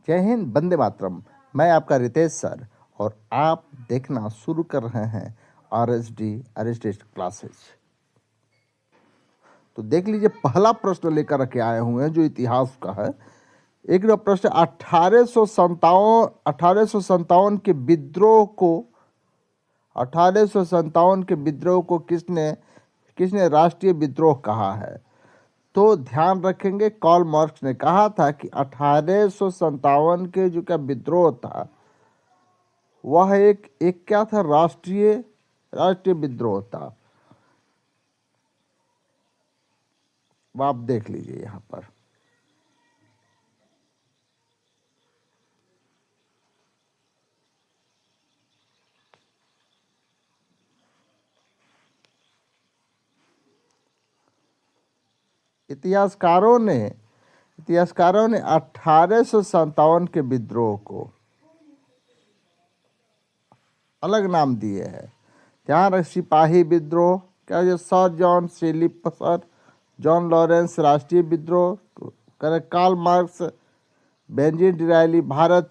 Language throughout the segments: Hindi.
जय हिंद, वंदे मातरम। मैं आपका रितेश सर और आप देखना शुरू कर रहे हैं आरएसडी अरेस्टेड क्लासेज। तो देख लीजिए, पहला प्रश्न लेकर के आए हुए हैं जो इतिहास का है। एक प्रश्न, 1857 के विद्रोह को 1857 के विद्रोह को किसने किसने राष्ट्रीय विद्रोह कहा है? तो ध्यान रखेंगे, कार्ल मार्क्स ने कहा था कि 1857 के जो क्या विद्रोह था वह एक क्या था, राष्ट्रीय विद्रोह था। वो आप देख लीजिए यहाँ पर। इतिहासकारों ने 1857 के विद्रोह को अलग नाम दिए हैं। यहाँ सिपाही विद्रोह, क्या जो सर जॉन सिलिपर, जॉन लॉरेंस राष्ट्रीय विद्रोह, कार्ल मार्क्स, बेंजामिन डिसराएली भारत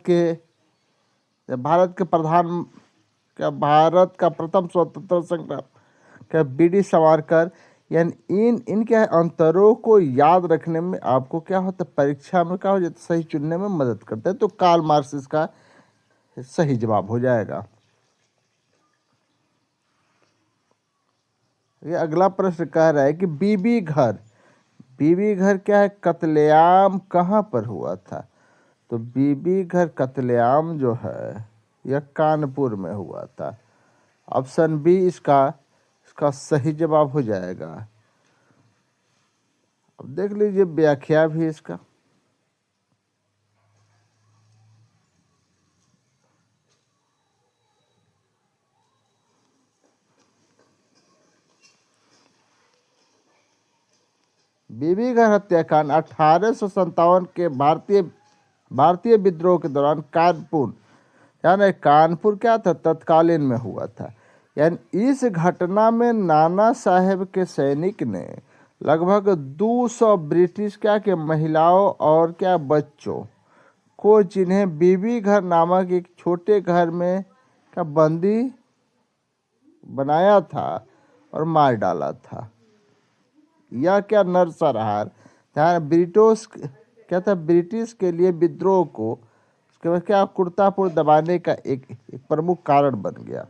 का प्रथम स्वतंत्र संग्राम क्या बीडी सावरकर। यानी इनके अंतरों को याद रखने में आपको क्या होता है, परीक्षा में क्या हो जाता है, सही चुनने में मदद करता है। तो कार्ल मार्क्स इसका सही जवाब हो जाएगा। ये अगला प्रश्न कह रहा है कि बीबी घर क्या है, कत्लेआम कहाँ पर हुआ था? तो बीबी घर कत्लेआम जो है यह कानपुर में हुआ था। ऑप्शन बी इसका सही जवाब हो जाएगा। अब देख लीजिए व्याख्या भी इसका। बीबी घर हत्याकांड 1857 के भारतीय विद्रोह के दौरान कानपुर क्या था, तत्कालीन में हुआ था। यानी इस घटना में नाना साहेब के सैनिक ने लगभग 200 ब्रिटिश क्या के महिलाओं और क्या बच्चों को, जिन्हें बीबी घर नामक एक छोटे घर में का बंदी बनाया था और मार डाला था। यह क्या नरसंहार ब्रिटिश के लिए विद्रोह को उसके बाद क्या कुर्तापुर दबाने का एक प्रमुख कारण बन गया।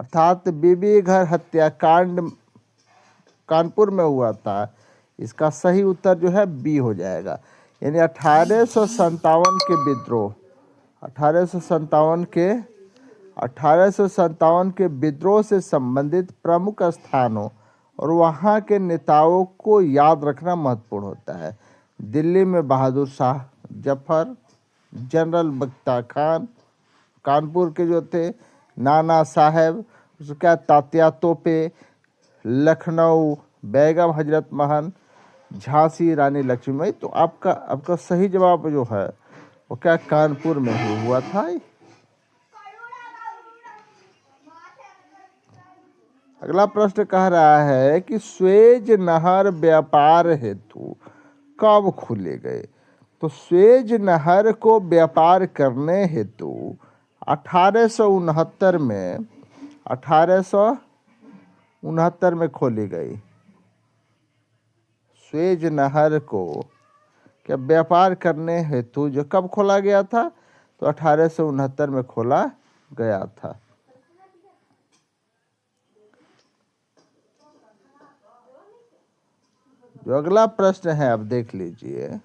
अर्थात बीबी घर हत्याकांड कानपुर में हुआ था। इसका सही उत्तर जो है बी हो जाएगा। यानी 1857 के विद्रोह 1857 के विद्रोह से संबंधित प्रमुख स्थानों और वहाँ के नेताओं को याद रखना महत्वपूर्ण होता है। दिल्ली में बहादुर शाह जफर, जनरल बख्तियार खान, कानपुर के जो थे नाना साहेब, उसका तात्या तोपे, लखनऊ बेगम हजरत महल, झांसी रानी लक्ष्मीबाई। तो आपका सही जवाब जो है वो क्या कानपुर में ही हुआ था। अगला प्रश्न कह रहा है कि स्वेज नहर व्यापार हेतु कब खोले गए? तो स्वेज नहर को व्यापार करने हेतु 1869 में खोली गई। स्वेज नहर को क्या व्यापार करने हेतु जो कब खोला गया था? तो 1869 में खोला गया था। जो अगला प्रश्न है अब देख लीजिए,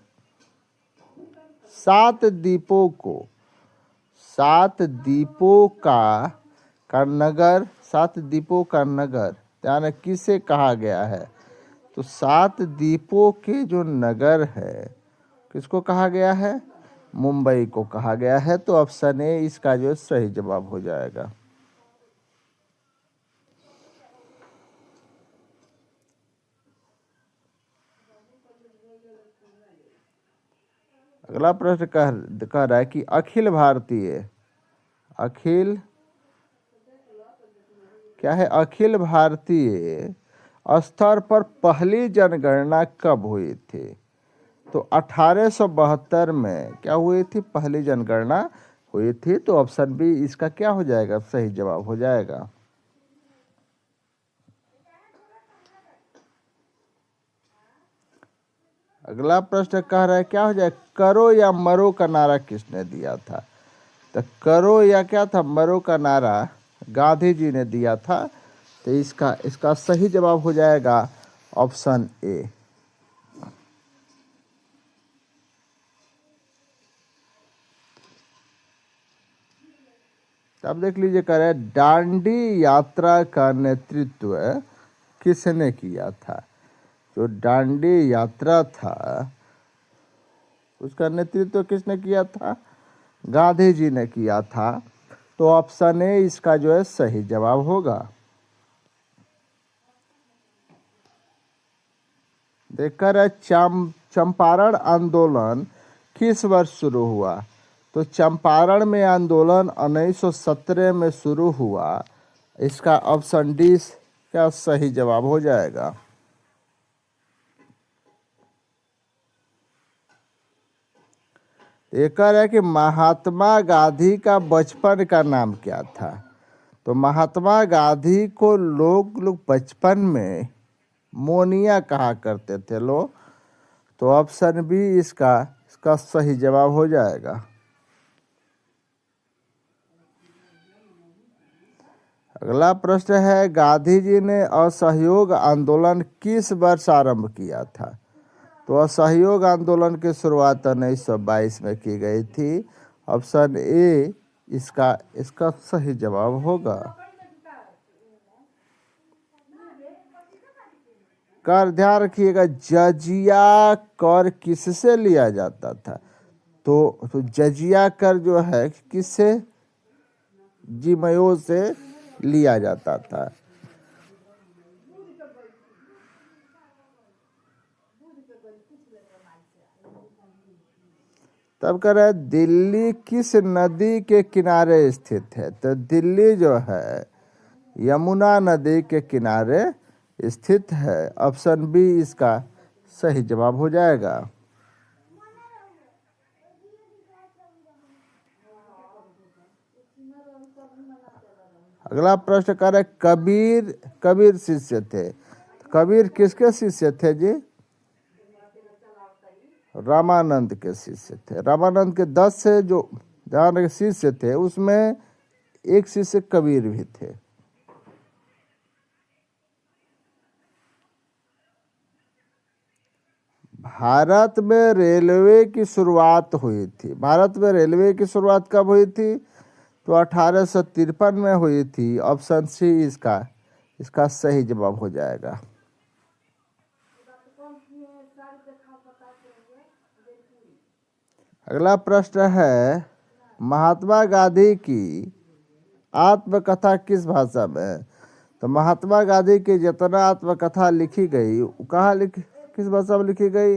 सात द्वीपों का नगर यानी किसे कहा गया है? तो सात द्वीपों के जो नगर है किसको कहा गया है? मुंबई को कहा गया है। तो ऑप्शन ए इसका जो सही जवाब हो जाएगा। अगला प्रश्न कह रहा है कि अखिल भारतीय स्तर पर पहली जनगणना कब हुई थी? तो 1872 में क्या हुई थी? पहली जनगणना हुई थी। तो ऑप्शन बी इसका क्या हो जाएगा? सही जवाब हो जाएगा। अगला प्रश्न कह रहा है क्या हो जाए? करो या मरो का नारा किसने दिया था? तो करो या क्या था? मरो का नारा गांधी जी ने दिया था। तो इसका सही जवाब हो जाएगा ऑप्शन ए। अब देख लीजिए, कह रहे दांडी यात्रा का नेतृत्व किसने किया था? जो दांडी यात्रा था उसका नेतृत्व किसने किया था? गांधी जी ने किया था। तो ऑप्शन ए इसका जो है सही जवाब होगा। देखकर चंपारण आंदोलन किस वर्ष शुरू हुआ? तो चंपारण में आंदोलन 1917 में शुरू हुआ। इसका ऑप्शन डी का सही जवाब हो जाएगा। एक है कि महात्मा गांधी का बचपन का नाम क्या था? तो महात्मा गांधी को लोग बचपन में मोनिया कहा करते थे लोग। तो ऑप्शन बी इसका सही जवाब हो जाएगा। अगला प्रश्न है गांधी जी ने असहयोग आंदोलन किस वर्ष आरंभ किया था? तो असहयोग आंदोलन की शुरुआत 1922 में की गई थी। ऑप्शन ए इसका सही जवाब होगा। कर ध्यान रखिएगा, जजिया कर किससे लिया जाता था? तो जजिया कर जो है किससे? जिमयो से लिया जाता था। तब कह रहे दिल्ली किस नदी के किनारे स्थित है? तो दिल्ली जो है यमुना नदी के किनारे स्थित है। ऑप्शन बी इसका सही जवाब हो जाएगा। अगला प्रश्न कह रहे कबीर शिष्य थे। कबीर किसके शिष्य थे जी? रामानंद के शिष्य थे। रामानंद के 10 से जो ध्यान शिष्य थे उसमें एक शिष्य कबीर भी थे। भारत में रेलवे की शुरुआत हुई थी। भारत में रेलवे की शुरुआत कब हुई थी? तो 1853 में हुई थी। ऑप्शन सी इसका सही जवाब हो जाएगा। अगला प्रश्न है महात्मा गांधी की आत्मकथा किस भाषा में है? तो महात्मा गांधी की जितना आत्मकथा लिखी गई किस भाषा में लिखी गई?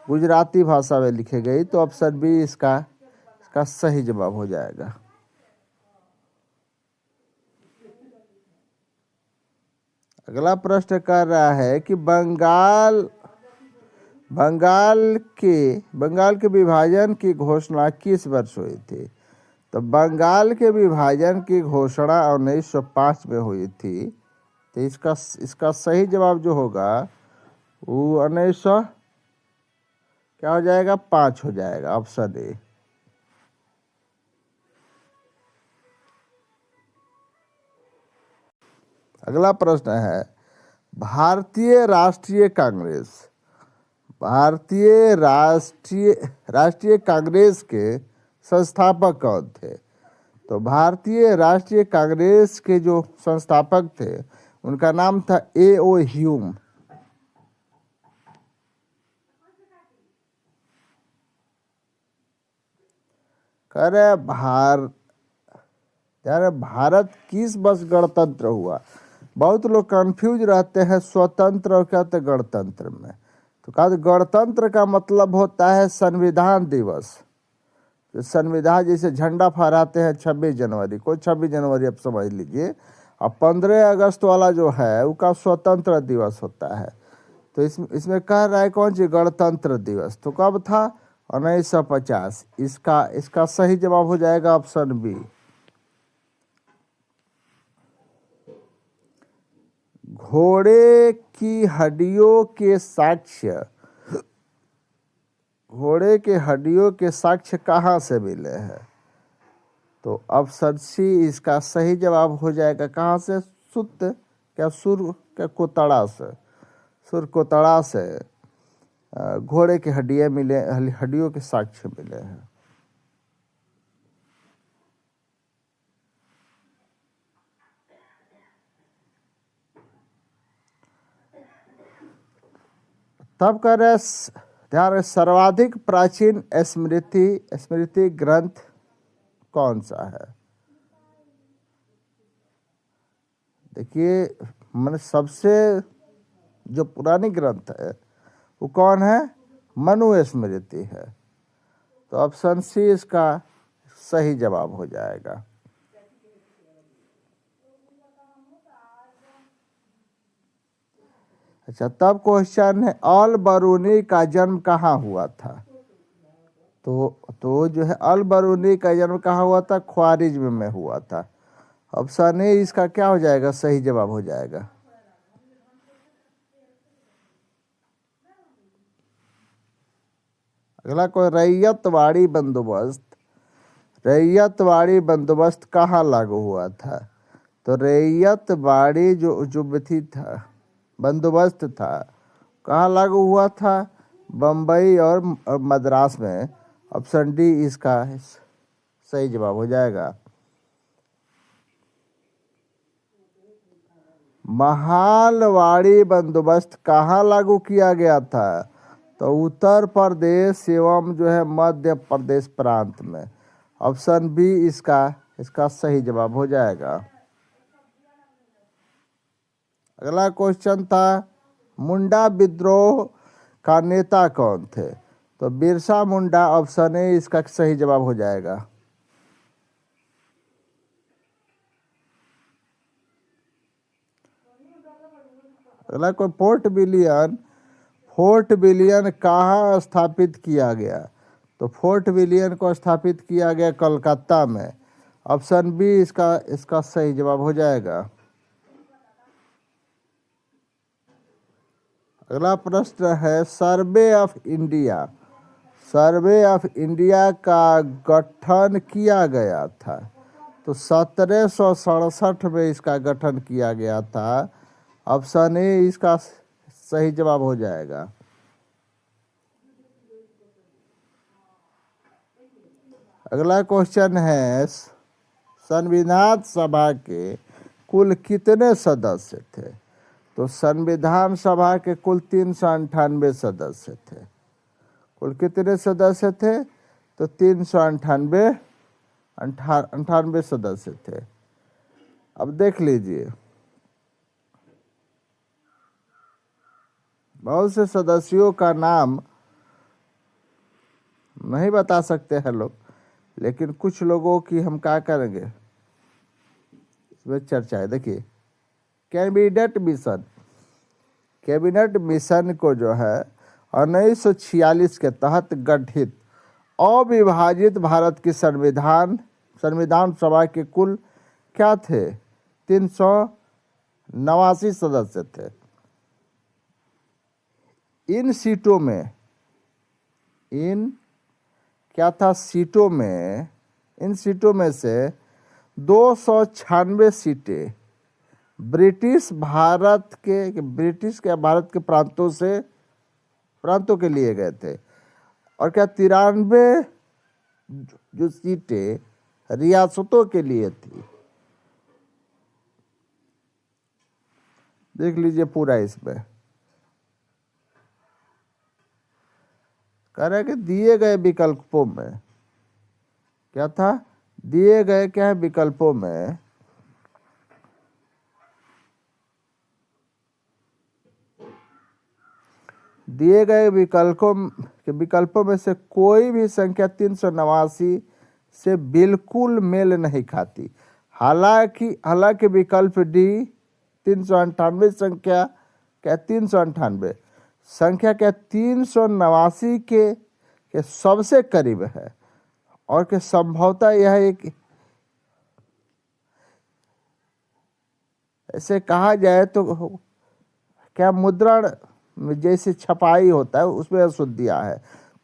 गुजराती भाषा में लिखी गई। तो ऑप्शन बी इसका सही जवाब हो जाएगा। अगला प्रश्न कर रहा है कि बंगाल के विभाजन की घोषणा किस वर्ष हुई थी? तो बंगाल के विभाजन की घोषणा 1905 में हुई थी। तो इसका सही जवाब जो होगा वो 1900 क्या हो जाएगा? 5 हो जाएगा। Option A. अगला प्रश्न है भारतीय राष्ट्रीय कांग्रेस के संस्थापक कौन थे? तो भारतीय राष्ट्रीय कांग्रेस के जो संस्थापक थे उनका नाम था A.O. ह्यूम। कह रहे भारत किस वर्ष गणतंत्र हुआ? बहुत लोग कंफ्यूज रहते हैं स्वतंत्र और क्या होता है गणतंत्र में। तो कहा गणतंत्र का मतलब होता है संविधान दिवस। तो संविधान जैसे झंडा फहराते हैं 26 जनवरी को, 26 जनवरी आप समझ लीजिए। अब 15 अगस्त वाला जो है उसका स्वतंत्र दिवस होता है। तो इसमें कह रहा है कौन सी गणतंत्र दिवस, तो कब था 1950। इसका सही जवाब हो जाएगा ऑप्शन बी। घोड़े की हड्डियों के साक्ष्य, घोड़े के हड्डियों के साक्ष्य कहाँ से मिले हैं, तो ऑप्शन सी इसका सही जवाब हो जाएगा। कहाँ से, सुत क्या सुर क्या कोतड़ा से, सुर कोतड़ा से घोड़े की हड्डियाँ मिले, हड्डियों के साक्ष्य मिले हैं। तब कह रहे ध्यान रहे, सर्वाधिक प्राचीन स्मृति ग्रंथ कौन सा है। देखिए मैंने सबसे जो पुरानी ग्रंथ है वो कौन है, मनुस्मृति है। तो ऑप्शन सी इसका सही जवाब हो जाएगा। अच्छा, तब क्वेश्चन है अल बरूनी का जन्म कहाँ हुआ था। तो जो है अल बरूनी का जन्म कहाँ हुआ था, ख्वारिज्म में हुआ था। ऑप्शन ए इसका क्या हो जाएगा, सही जवाब हो जाएगा। अगला कोई रैयतवाड़ी बंदोबस्त, रैयतवाड़ी बंदोबस्त कहाँ लागू हुआ था। तो रैयतवाड़ी जो भी था बंदोबस्त था कहाँ लागू हुआ था, बम्बई और मद्रास में। ऑप्शन डी इसका सही जवाब हो जाएगा। महालवाड़ी बंदोबस्त कहाँ लागू किया गया था, तो उत्तर प्रदेश एवं जो है मध्य प्रदेश प्रांत में। ऑप्शन बी इसका सही जवाब हो जाएगा। अगला क्वेश्चन था मुंडा विद्रोह का नेता कौन थे, तो बिरसा मुंडा। ऑप्शन ए इसका सही जवाब हो जाएगा। अगला कोई फोर्ट विलियम कहाँ स्थापित किया गया, तो फोर्ट विलियम को स्थापित किया गया कलकत्ता में। ऑप्शन बी इसका सही जवाब हो जाएगा। अगला प्रश्न है survey of India, survey of India का गठन किया गया था, तो 1767 में इसका गठन किया गया था। ऑप्शन ए इसका सही जवाब हो जाएगा। अगला क्वेश्चन है संविधान सभा के कुल कितने सदस्य थे, तो संविधान सभा के कुल 398 सदस्य थे। कुल कितने सदस्य थे, तो 398 सदस्य थे। अब देख लीजिए बहुत से सदस्यों का नाम नहीं बता सकते हैं लोग, लेकिन कुछ लोगों की हम क्या करेंगे इसमें चर्चा है। देखिए कैबिनेट मिशन को जो है 1946 के तहत गठित अविभाजित भारत की संविधान सभा के कुल क्या थे, 389 सदस्य थे। इन सीटों में इन सीटों में से 296 सीटें ब्रिटिश भारत के प्रांतों के लिए गए थे, और क्या 93 जो सीटें रियासतों के लिए थी। देख लीजिए पूरा इसमें कह रहे कि दिए गए विकल्पों में क्या था, दिए गए क्या है विकल्पों में दिए गए विकल्पों में से कोई भी संख्या 389 से बिल्कुल मेल नहीं खाती। हालांकि विकल्प डी 398 संख्या क्या 398 संख्या क्या 389 के सबसे करीब है और कि संभवतः यह एक ऐसे कहा जाए तो क्या मुद्रण में जैसे छपाई होता है उसमें अशुद्धियां है।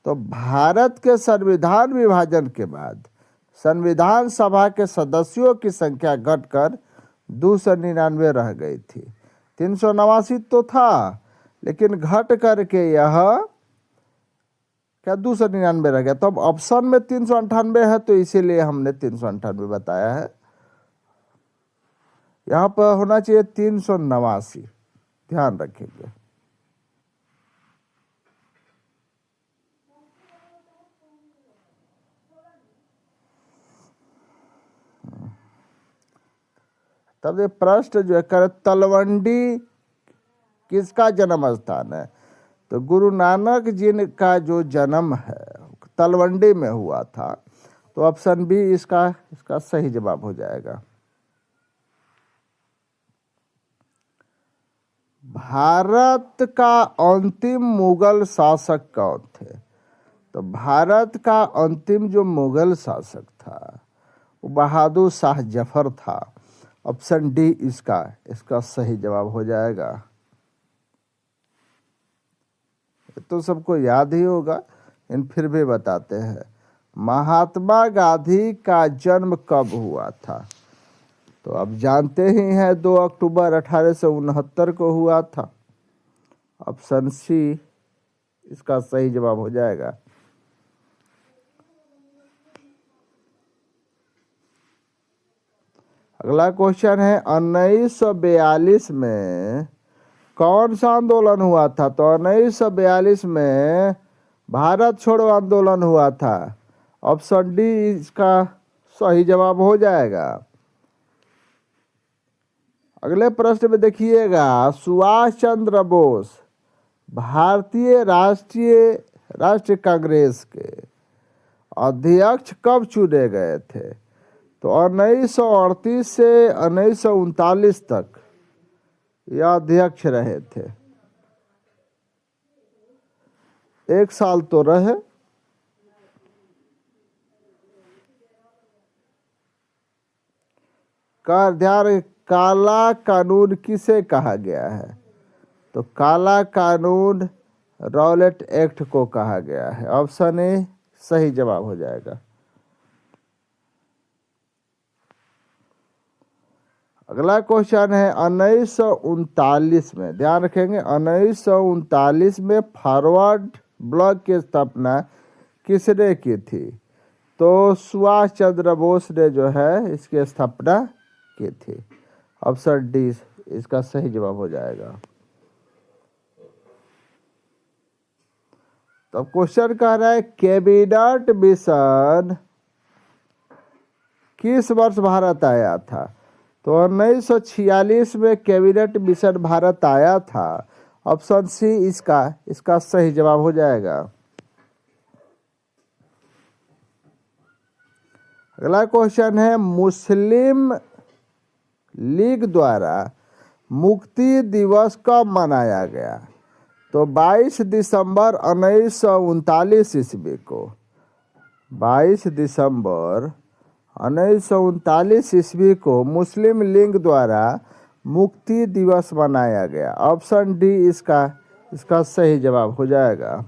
तो भारत के संविधान विभाजन के बाद संविधान सभा के सदस्यों की संख्या घटकर 299 रह गई थी। 389 तो था लेकिन घट करके यह क्या 299 रह गया। तो अब ऑप्शन में 398 है तो इसीलिए हमने 398 बताया है। यहाँ पर होना चाहिए 389, ध्यान रखेंगे। तब ये प्रश्न जो है कर तलवंडी किसका जन्म स्थान है। तो गुरु नानक जी का जो जन्म है तलवंडी में हुआ था। तो ऑप्शन बी इसका सही जवाब हो जाएगा। भारत का अंतिम मुगल शासक कौन थे। तो भारत का अंतिम जो मुगल शासक था वो बहादुर शाह जफर था। ऑप्शन डी इसका सही जवाब हो जाएगा। तो सबको याद ही होगा इन फिर भी बताते हैं। महात्मा गांधी का जन्म कब हुआ था। तो आप जानते ही हैं 2 अक्टूबर 1869 को हुआ था। ऑप्शन सी इसका सही जवाब हो जाएगा। अगला क्वेश्चन है 1942 में कौन सा आंदोलन हुआ था। तो 1942 में भारत छोड़ो आंदोलन हुआ था। ऑप्शन डी इसका सही जवाब हो जाएगा। अगले प्रश्न में देखिएगा सुभाष चंद्र बोस भारतीय राष्ट्रीय कांग्रेस के अध्यक्ष कब चुने गए थे। तो 1938 से 1939 तक यह अध्यक्ष रहे थे। 1 साल तो रहे। काला कानून किसे कहा गया है। तो काला कानून रॉलेट एक्ट को कहा गया है। ऑप्शन ए सही जवाब हो जाएगा। अगला क्वेश्चन है 1939 में, ध्यान रखेंगे 1939 में फॉरवर्ड ब्लॉक की स्थापना किसने की थी। तो सुभाष चंद्र बोस ने जो है इसकी स्थापना की थी। ऑप्शन डी इसका सही जवाब हो जाएगा। तो क्वेश्चन कह रहा है कैबिनेट मिशन किस वर्ष भारत आया था। तो 1946 में कैबिनेट मिशन भारत आया था। ऑप्शन सी इसका सही जवाब हो जाएगा। अगला क्वेश्चन है मुस्लिम लीग द्वारा मुक्ति दिवस कब मनाया गया। तो 22 दिसंबर 1939 ईस्वी को 22 दिसंबर 1939 ईस्वी को मुस्लिम लीग द्वारा मुक्ति दिवस मनाया गया। ऑप्शन डी इसका सही जवाब हो जाएगा।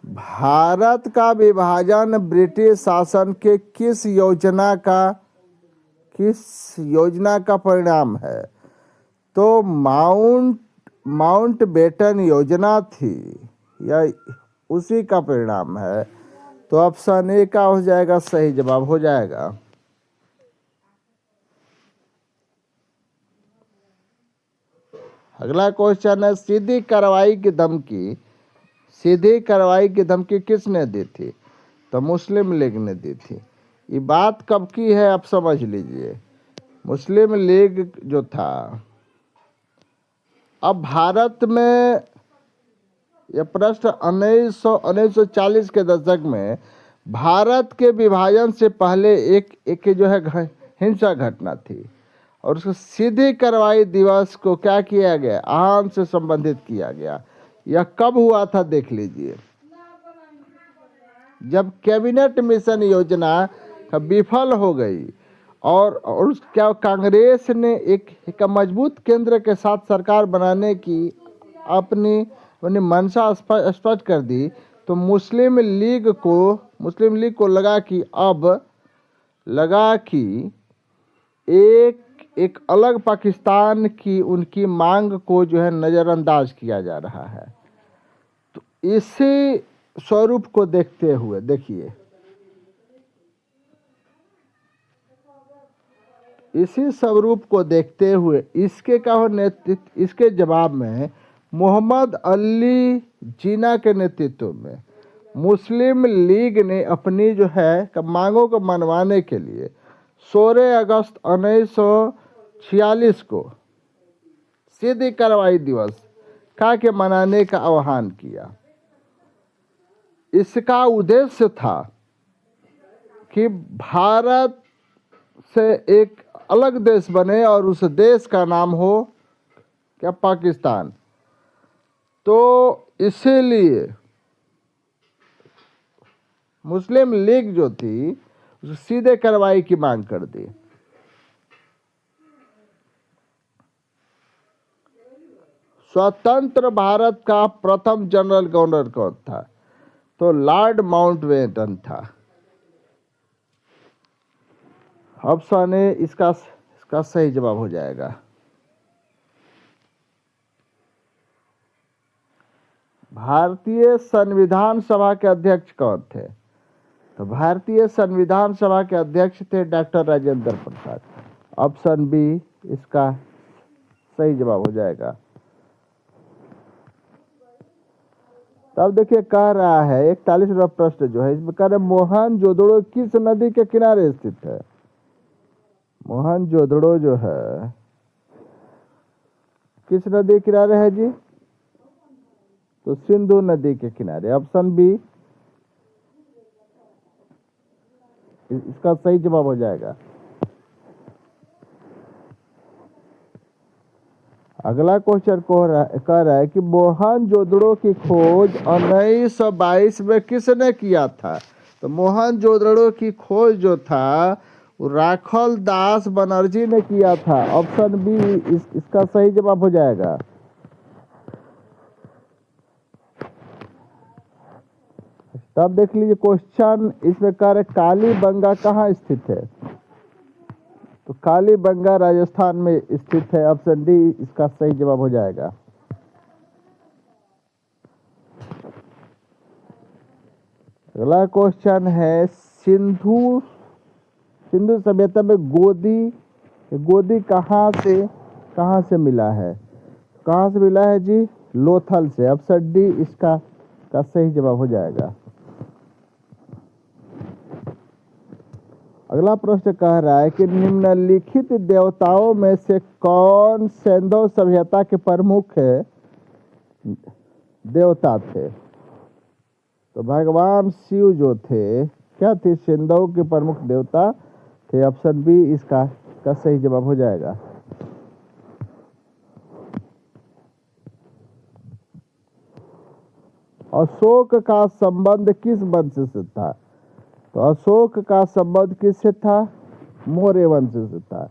भारत का विभाजन ब्रिटिश शासन के किस योजना का परिणाम है। तो माउंट बेटन योजना थी या उसी का परिणाम है। तो ऑप्शन ए का हो जाएगा, सही जवाब हो जाएगा। अगला क्वेश्चन है सीधी कार्रवाई की धमकी किसने दी थी। तो मुस्लिम लीग ने दी थी। ये बात कब की है आप समझ लीजिए। मुस्लिम लीग जो था, अब भारत में यह प्रश्न 1940 के दशक में भारत के विभाजन से पहले एक जो है हिंसा घटना थी, और उसको सीधी कार्रवाई दिवस को क्या किया गया, आहन से संबंधित किया गया। यह कब हुआ था देख लीजिए, जब कैबिनेट मिशन योजना विफल हो गई और क्या कांग्रेस ने एक मजबूत केंद्र के साथ सरकार बनाने की अपनी मंशा स्पष्ट कर दी, तो मुस्लिम लीग को लगा कि एक अलग पाकिस्तान की उनकी मांग को जो है नज़रअंदाज किया जा रहा है। तो इसी स्वरूप को देखते हुए देखिए, इसी स्वरूप को देखते हुए इसके जवाब में मोहम्मद अली जिन्ना के नेतृत्व में मुस्लिम लीग ने अपनी जो है मांगों को मनवाने के लिए 16 अगस्त 1946 को सीधी कार्रवाई दिवस के मनाने का आह्वान किया। इसका उद्देश्य था कि भारत से एक अलग देश बने और उस देश का नाम हो क्या, पाकिस्तान। तो इसीलिए मुस्लिम लीग जो थी सीधे कार्रवाई की मांग कर दी। स्वतंत्र भारत का प्रथम जनरल गवर्नर कौन था, तो लॉर्ड माउंटबेटन था। ऑप्शन ए इसका सही जवाब हो जाएगा। भारतीय संविधान सभा के अध्यक्ष कौन थे, तो भारतीय संविधान सभा के अध्यक्ष थे doctor Rajendra Prasad. Option B इसका सही जवाब हो जाएगा। तब देखिए कह रहा है 41वां प्रश्न जो है इसमें कह रहे मोहनजोदड़ो किस नदी के किनारे स्थित है। मोहनजोदड़ो जो है किस नदी के किनारे है जी, तो सिंधु नदी के किनारे। ऑप्शन बी इसका सही जवाब हो जाएगा। अगला क्वेश्चन कह रहा है कि मोहनजोदड़ो की खोज 1922 में किसने किया था, तो मोहनजोदड़ो की खोज जो था वो राखल दास बनर्जी ने किया था। ऑप्शन बी इसका सही जवाब हो जाएगा। तब देख लीजिए क्वेश्चन इसमें कह रहे कालीबंगा कहाँ स्थित है, तो कालीबंगा राजस्थान में स्थित है। ऑप्शन डी इसका सही जवाब हो जाएगा। अगला क्वेश्चन है सिंधु सभ्यता में गोदी कहाँ से मिला है, कहाँ से मिला है जी, लोथल से। ऑप्शन डी इसका सही जवाब हो जाएगा। अगला प्रश्न कह रहा है कि निम्नलिखित देवताओं में से कौन सैंधव सभ्यता के प्रमुख देवता थे, तो भगवान शिव जो थे क्या थे, सैंधव के प्रमुख देवता थे। ऑप्शन बी इसका सही जवाब हो जाएगा। अशोक का संबंध किस वंश से था, तो अशोक का संबंध किससे था, मौर्य वंश से था।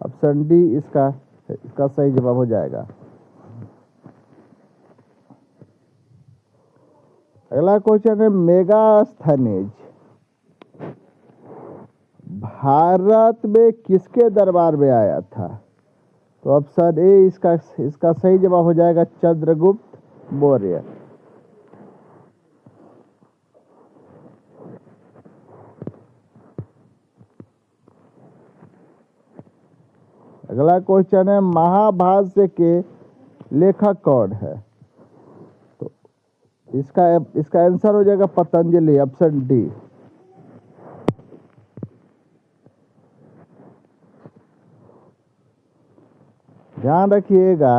ऑप्शन डी इसका सही जवाब हो जाएगा। अगला क्वेश्चन है मेगास्थनीज भारत में किसके दरबार में आया था, तो ऑप्शन ए इसका सही जवाब हो जाएगा, चंद्रगुप्त मौर्य। अगला क्वेश्चन है महाभाष्य के लेखक कौन है, तो इसका आंसर हो जाएगा पतंजलि। Option D. ध्यान रखिएगा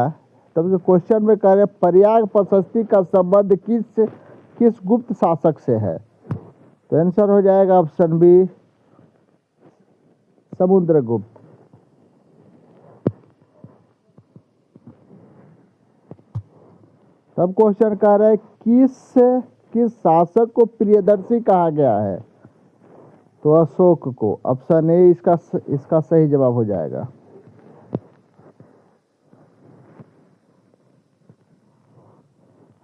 तब जो क्वेश्चन में कह रहे प्रयाग प्रशस्ति का संबंध किस गुप्त शासक से है, तो आंसर हो जाएगा ऑप्शन बी समुद्रगुप्त। तब क्वेश्चन कह रहा है किस शासक को प्रियदर्शी कहा गया है, तो अशोक को। ऑप्शन ए इसका सही जवाब हो जाएगा।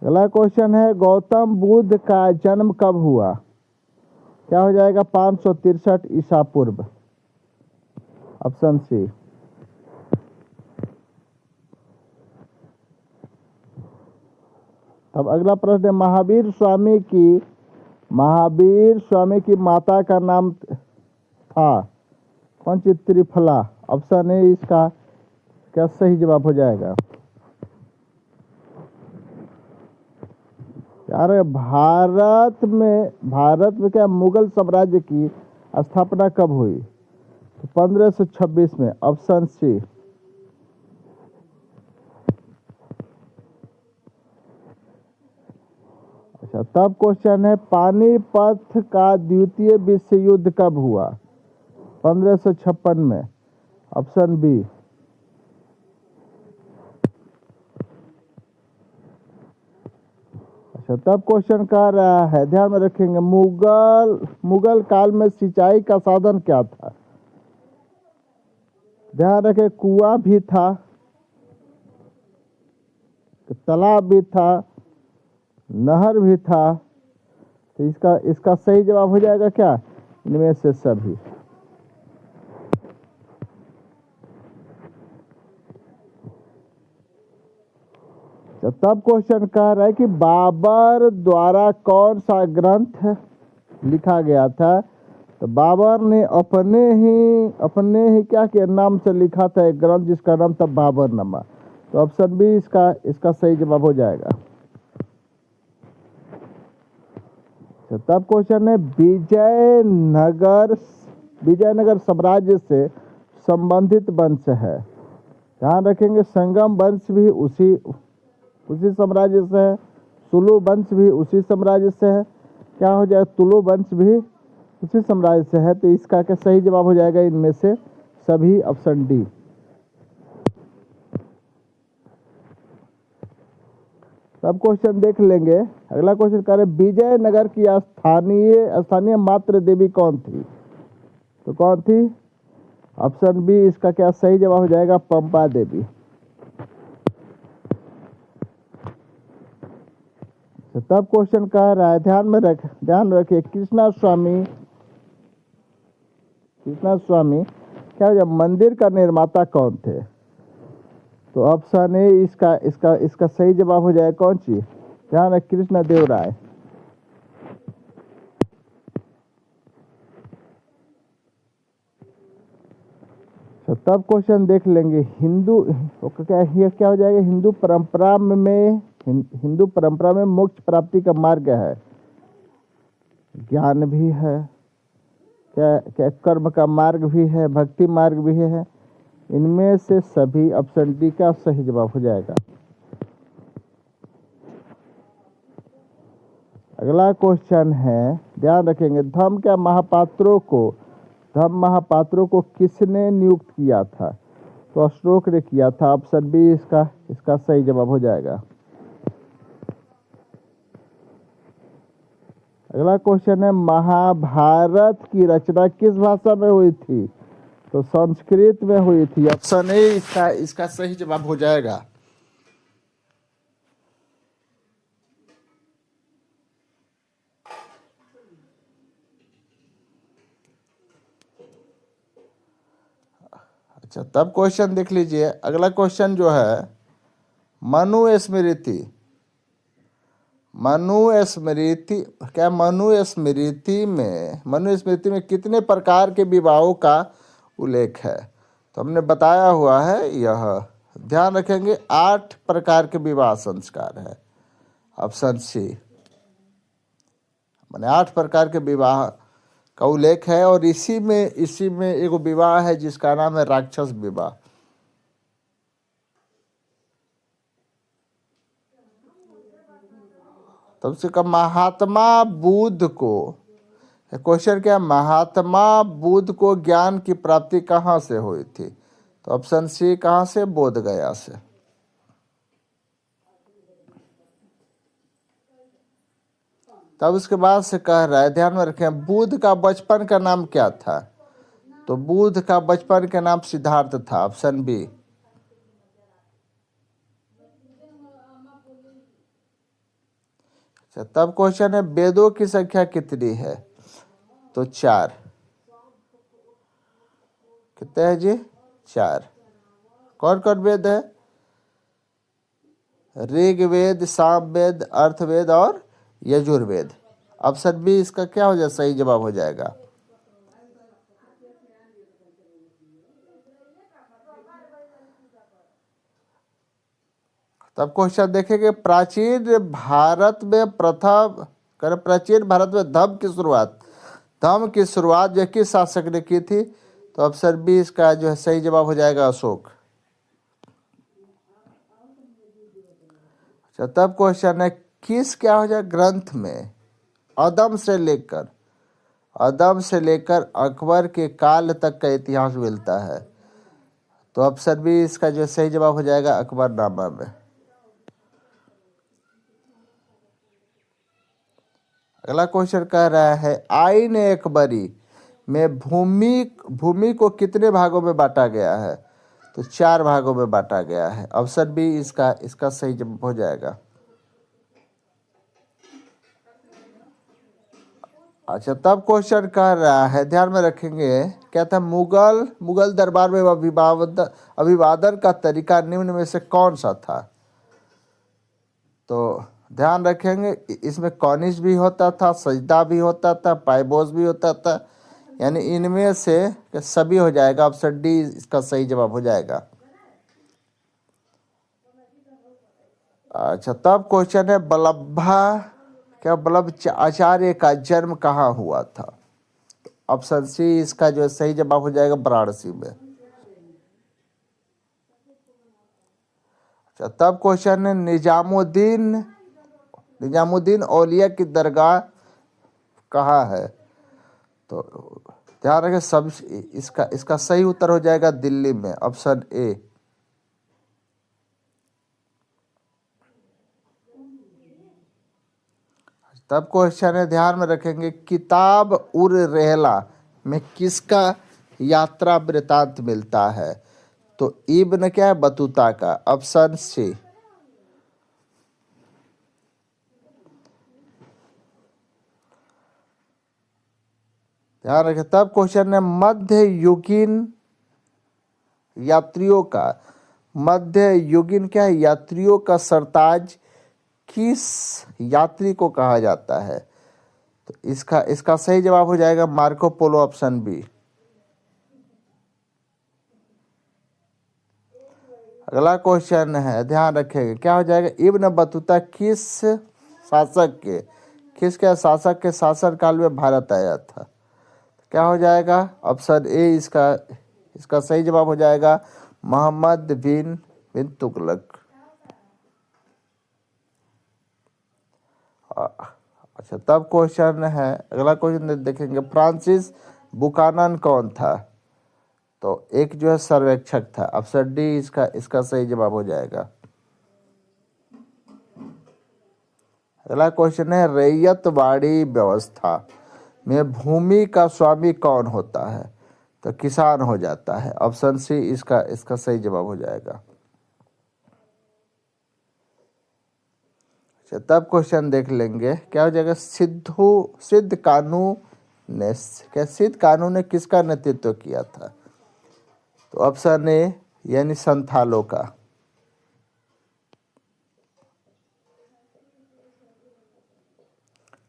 अगला क्वेश्चन है गौतम बुद्ध का जन्म कब हुआ, क्या हो जाएगा 563 ईसा पूर्व। Option C. अब अगला प्रश्न है महावीर स्वामी की माता का नाम था कौन सी, त्रिफला। ऑप्शन ए इसका क्या सही जवाब हो जाएगा। यार भारत में क्या मुगल साम्राज्य की स्थापना कब हुई, तो 1526 में। Option C. अच्छा, तब क्वेश्चन है पानीपत का द्वितीय विश्व युद्ध कब हुआ, 1556 में। Option B. अच्छा, तब क्वेश्चन कह रहा है, ध्यान में रखेंगे, मुगल काल में सिंचाई का साधन क्या था। ध्यान रखें, कुआं भी था, तालाब भी था, नहर भी था, तो इसका सही जवाब हो जाएगा क्या, इनमें से सभी। तो तब क्वेश्चन कह रहा है कि बाबर द्वारा कौन सा ग्रंथ लिखा गया था, तो बाबर ने अपने ही क्या के नाम से लिखा था एक ग्रंथ जिसका नाम था बाबरनामा। तो ऑप्शन बी इसका सही जवाब हो जाएगा। तो तब क्वेश्चन है विजयनगर साम्राज्य से संबंधित वंश है। ध्यान रखेंगे, संगम वंश भी उसी साम्राज्य से है, तुलु वंश भी उसी साम्राज्य से है, क्या हो जाएगा, तुलु वंश भी उसी साम्राज्य से है, तो इसका क्या सही जवाब हो जाएगा इनमें से सभी। Option D. सब क्वेश्चन देख लेंगे। अगला क्वेश्चन कह रहे विजयनगर की स्थानीय मात्र देवी कौन थी, तो कौन थी। ऑप्शन बी इसका क्या सही जवाब हो जाएगा, पंपा देवी। तो तब क्वेश्चन कह रहा है, ध्यान रखिए, कृष्णा स्वामी क्या हो जाए, मंदिर का निर्माता कौन थे, तो ऑप्शन ए इसका सही जवाब हो जाए कौन सी, ध्यान रख, कृष्णदेव राय। तो तब क्वेश्चन देख लेंगे, क्या हो जाएगा, हिंदू परंपरा में मोक्ष प्राप्ति का मार्ग है, ज्ञान भी है, क्या कर्म का मार्ग भी है, भक्ति मार्ग भी है, इनमें से सभी। ऑप्शन डी का सही जवाब हो जाएगा। अगला क्वेश्चन है, ध्यान रखेंगे, धम्म महापात्रों को किसने नियुक्त किया था, तो अशोक ने किया था। ऑप्शन बी इसका सही जवाब हो जाएगा। अगला क्वेश्चन है, महाभारत की रचना किस भाषा में हुई थी, तो संस्कृत में हुई थी। ऑप्शन ए इसका सही जवाब हो जाएगा। अच्छा, तब क्वेश्चन देख लीजिए। अगला क्वेश्चन जो है, मनुस्मृति में कितने प्रकार के विवाहों का उल्लेख है, तो हमने बताया हुआ है यह। ध्यान रखेंगे, 8 प्रकार के विवाह संस्कार है। ऑप्शन सी, माने 8 प्रकार के विवाह का उल्लेख है, और इसी में एक विवाह है जिसका नाम है राक्षस विवाह। तो उससे कहा महात्मा बुद्ध को, क्वेश्चन क्या, महात्मा बुद्ध को ज्ञान की प्राप्ति कहाँ से हुई थी? तो ऑप्शन सी कहाँ से, बोध गया से। तब उसके बाद से कह रहा है, ध्यान में रखें, बुद्ध का बचपन का नाम क्या था? तो बुद्ध का बचपन का नाम सिद्धार्थ था, ऑप्शन बी। अच्छा, तब क्वेश्चन है वेदों की संख्या कितनी है? तो 4। कितने हैं जी? 4। कौन कौन वेद है? ऋग्वेद, सामवेद, अर्थवेद और यजुर्वेद। ऑप्शन बी इसका क्या हो जाएगा, सही जवाब हो जाएगा। तब क्वेश्चन देखेंगे, प्राचीन भारत में धर्म की शुरुआत जो किस शासक ने की थी? तो ऑप्शन बी इसका जो है सही जवाब हो जाएगा, अशोक। अच्छा, तब क्वेश्चन है, किस क्या हो जाए ग्रंथ में अदम से लेकर अकबर के काल तक का इतिहास मिलता है? तो ऑप्शन बी इसका जो सही जवाब हो जाएगा, अकबरनामा में। अगला क्वेश्चन कह रहा है, आईन अकबरी में भूमि को कितने भागों में बांटा गया है? तो 4 भागों में बांटा गया है, ऑप्शन बी इसका सही जवाब हो जाएगा। अच्छा, तब क्वेश्चन कह रहा है, ध्यान में रखेंगे, क्या था, मुगल दरबार में अभिवादन का तरीका निम्न में से कौन सा था? तो ध्यान रखेंगे, इसमें कॉनिश भी होता था, सजदा भी होता था, पाइबोस भी होता था, यानी इनमें से सभी हो जाएगा, ऑप्शन डी इसका सही जवाब हो जाएगा। अच्छा, तब क्वेश्चन है, वल्लभ आचार्य का जन्म कहाँ हुआ था? ऑप्शन सी इसका जो सही जवाब हो जाएगा, वाराणसी में। अच्छा, तब क्वेश्चन है, निजामुद्दीन औलिया की दरगाह कहाँ है? तो ध्यान रखें, सब इसका सही उत्तर हो जाएगा दिल्ली में, ऑप्शन ए। तब क्वेश्चन है, ध्यान में रखेंगे, किताब उर रहला में किसका यात्रा वृतांत मिलता है? तो इब्न क्या है, बतूता का, ऑप्शन सी। ध्यान रखें, तब क्वेश्चन है, मध्य युगीन क्या है, यात्रियों का सरताज किस यात्री को कहा जाता है? तो इसका सही जवाब हो जाएगा, मार्को पोलो, ऑप्शन बी। अगला क्वेश्चन है, ध्यान रखेंगे, क्या हो जाएगा, इब्न बतूता किसके शासक के शासन काल में भारत आया था? क्या हो जाएगा, ऑप्शन ए इसका सही जवाब हो जाएगा, मोहम्मद बिन तुगलक। अच्छा, तब क्वेश्चन है, अगला क्वेश्चन देखेंगे, फ्रांसिस बुकानन कौन था? तो एक जो है सर्वेक्षक था, ऑप्शन डी इसका सही जवाब हो जाएगा। अगला क्वेश्चन है, रैयतवाड़ी व्यवस्था में भूमि का स्वामी कौन होता है? तो किसान हो जाता है, ऑप्शन सी इसका सही जवाब हो जाएगा। अच्छा, तब क्वेश्चन देख लेंगे, क्या हो जाएगा, सिद्ध कानू ने किसका नेतृत्व किया था? तो ऑप्शन ए यानी संथालों का।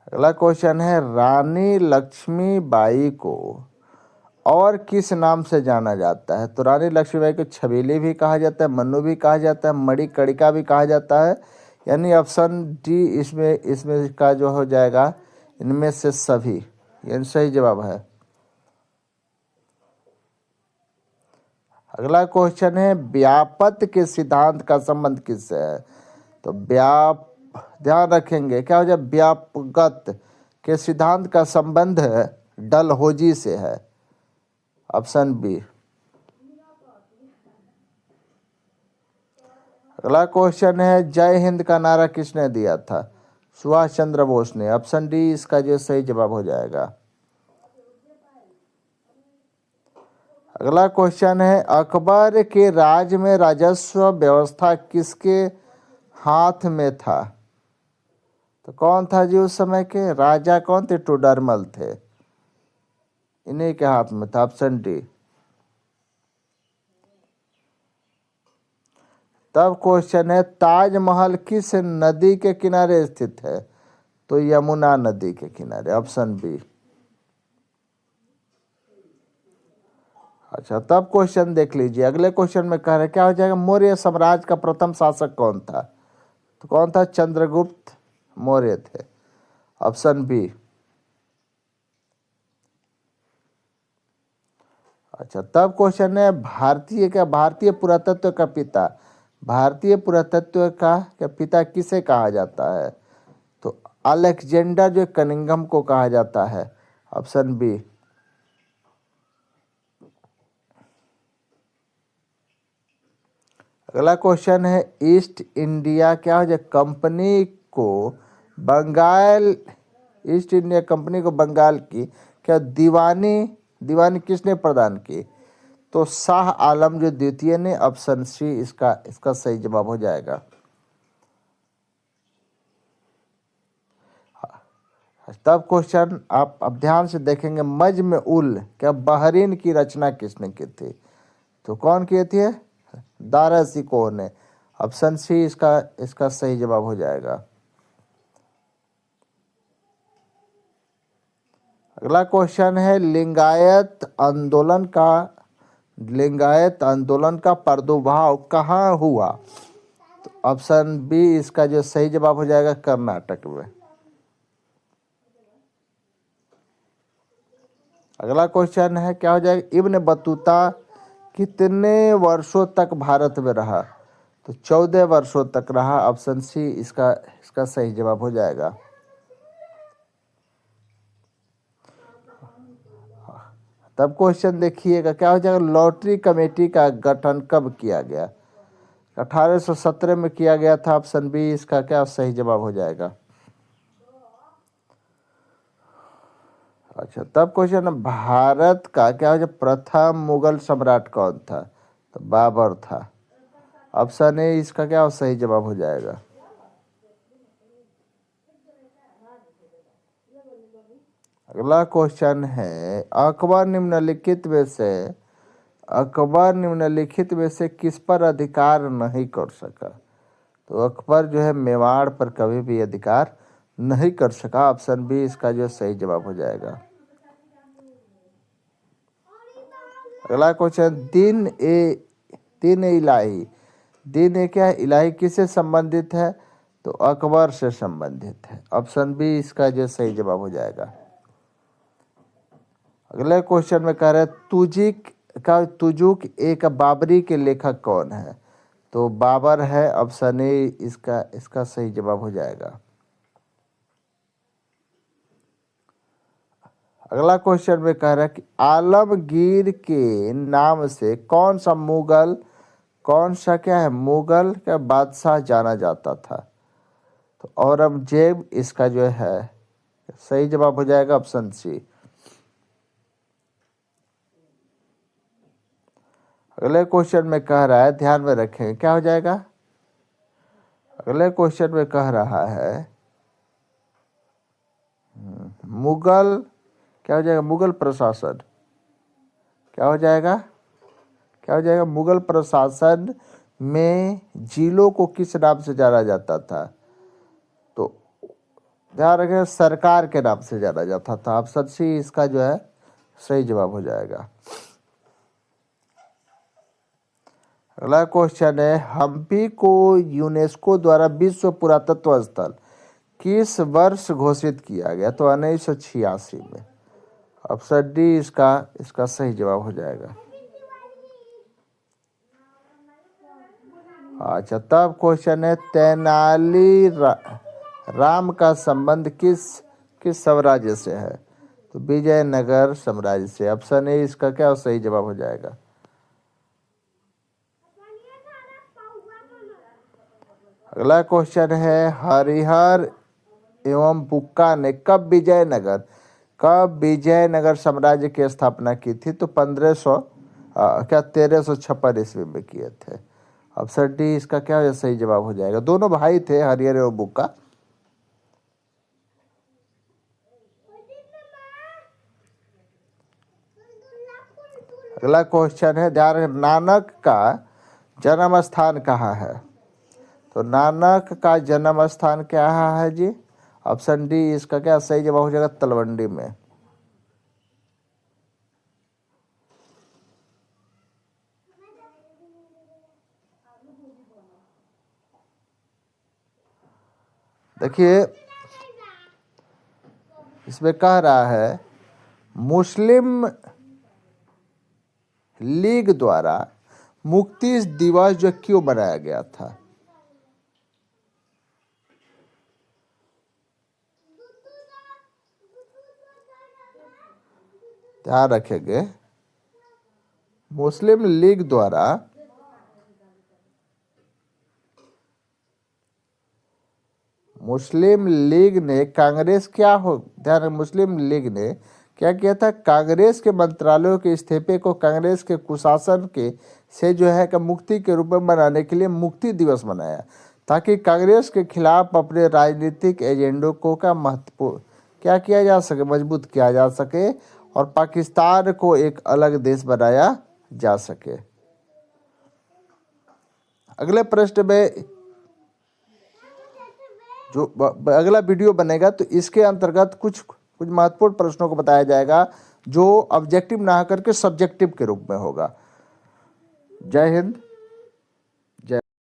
अगला क्वेश्चन है, रानी लक्ष्मीबाई को और किस नाम से जाना जाता है? तो रानी लक्ष्मीबाई को छबीली भी कहा जाता है, मन्नू भी कहा जाता है, मणिकर्णिका भी कहा जाता है, यानी ऑप्शन डी इसमें का जो हो जाएगा, इनमें से सभी, यानी सही जवाब है। अगला क्वेश्चन है, व्यापत के सिद्धांत का संबंध किससे है? तो ध्यान रखेंगे क्या हो जाए, व्यापकत्व के सिद्धांत का संबंध डलहौजी से है। Option B. अगला क्वेश्चन है, जय हिंद का नारा किसने दिया था? सुभाष चंद्र बोस ने। ऑप्शन डी इसका जो सही जवाब हो जाएगा। अगला क्वेश्चन है, अकबर के राज में राजस्व व्यवस्था किसके हाथ में था? तो कौन था जी उस समय के राजा? कौन थे? टोडरमल थे, इन्हीं के हाथ में था। Option D. तब क्वेश्चन है, ताजमहल किस नदी के किनारे स्थित है? तो यमुना नदी के किनारे। Option B. अच्छा, तब क्वेश्चन देख लीजिए। अगले क्वेश्चन में कह रहे क्या हो जाएगा, मौर्य साम्राज्य का प्रथम शासक कौन था? तो कौन था? चंद्रगुप्त मौर्य थे। Option B. अच्छा, तब क्वेश्चन है, भारतीय पुरातत्व का पिता, भारतीय पुरातत्व का पिता किसे कहा जाता है? तो अलेक्जेंडर जो कनिंघम को कहा जाता है। Option B. अगला क्वेश्चन है, ईस्ट इंडिया क्या हो जाए कंपनी को बंगाल, ईस्ट इंडिया कंपनी को बंगाल की क्या दीवानी किसने प्रदान की? तो शाह आलम जो द्वितीय ने। ऑप्शन सी इसका सही जवाब हो जाएगा। तब क्वेश्चन आप अब ध्यान से देखेंगे, मजमे उल क्या बहरीन की रचना किसने की थी? तो कौन की थी? दारा सिकोह ने। ऑप्शन सी इसका सही जवाब हो जाएगा। अगला क्वेश्चन है, लिंगायत आंदोलन का प्रादुर्भाव कहाँ हुआ? तो ऑप्शन बी इसका जो सही जवाब हो जाएगा, कर्नाटक में। अगला क्वेश्चन है, क्या हो जाएगा, इब्न बतूता कितने वर्षों तक भारत में रहा? तो 14 वर्षों तक रहा। ऑप्शन सी इसका सही जवाब हो जाएगा। तब क्वेश्चन देखिएगा, क्या हो जाएगा, लॉटरी कमेटी का गठन कब किया गया? 1817 में किया गया था। ऑप्शन बी इसका क्या सही जवाब हो जाएगा। अच्छा, तब क्वेश्चन, भारत का क्या हो जाए प्रथम मुगल सम्राट कौन था? तो बाबर था। ऑप्शन ए इसका क्या सही जवाब हो जाएगा। अगला क्वेश्चन है, अकबर निम्नलिखित में से किस पर अधिकार नहीं कर सका? तो अकबर जो है मेवाड़ पर कभी भी अधिकार नहीं कर सका। ऑप्शन बी इसका जो सही जवाब हो जाएगा। अगला क्वेश्चन, दिन ए क्या इलाही किससे संबंधित है? तो अकबर से संबंधित है। ऑप्शन बी इसका जो सही जवाब हो जाएगा। अगले क्वेश्चन में कह रहे तुजुक एक बाबरी के लेखक कौन है? तो बाबर है। ऑप्शन ए इसका सही जवाब हो जाएगा। अगला क्वेश्चन में कह रहा है कि आलमगीर के नाम से कौन सा क्या है मुगल का बादशाह जाना जाता था? तो औरंगजेब इसका जो है सही जवाब हो जाएगा। Option C. अगले क्वेश्चन में कह रहा है, ध्यान में रखें, क्या हो जाएगा। अगले क्वेश्चन में कह रहा है मुगल क्या हो जाएगा, मुगल प्रशासन क्या हो जाएगा, मुगल प्रशासन में जिलों को किस नाम से जाना जाता था? तो ध्यान रखें, सरकार के नाम से जाना जाता था। ऑप्शन सी इसका जो है सही जवाब हो जाएगा। अगला क्वेश्चन है, हम्पी को यूनेस्को द्वारा विश्व पुरातत्व स्थल किस वर्ष घोषित किया गया? तो 1986 में। ऑप्शन डी इसका सही जवाब हो जाएगा। अच्छा, तब क्वेश्चन है, राम का संबंध किस किस साम्राज्य से है? तो विजयनगर साम्राज्य से। ऑप्शन ए इसका क्या सही जवाब हो जाएगा। अगला क्वेश्चन है, हरिहर एवं बुक्का ने कब विजयनगर साम्राज्य की स्थापना की थी? तो 1356 ईस्वी में किए थे। ऑप्शन डी इसका क्या सही जवाब हो जाएगा। दोनों भाई थे, हरिहर एवं बुक्का। अगला क्वेश्चन है, ध्यान रखें, नानक का जन्म स्थान कहाँ है? तो नानक का जन्म स्थान क्या है जी? ऑप्शन डी इसका क्या सही जवाब हो जाएगा, तलवंडी में। देखिए इसमें कह रहा है मुस्लिम लीग द्वारा मुक्ति दिवस जो क्यों मनाया गया था? ध्यान रखेंगे, मुस्लिम लीग ने कांग्रेस मुस्लिम लीग ने क्या किया था? कांग्रेस के मंत्रालयों के इस्तीफे को कांग्रेस के कुशासन के से जो है कि मुक्ति के रूप में मनाने के लिए मुक्ति दिवस मनाया, ताकि कांग्रेस के खिलाफ अपने राजनीतिक एजेंडों को का महत्वपूर्ण क्या किया जा सके, मजबूत किया जा सके और पाकिस्तान को एक अलग देश बनाया जा सके। अगले प्रश्न में जो अगला वीडियो बनेगा तो इसके अंतर्गत कुछ महत्वपूर्ण प्रश्नों को बताया जाएगा जो ऑब्जेक्टिव ना करके सब्जेक्टिव के रूप में होगा। जय हिंद।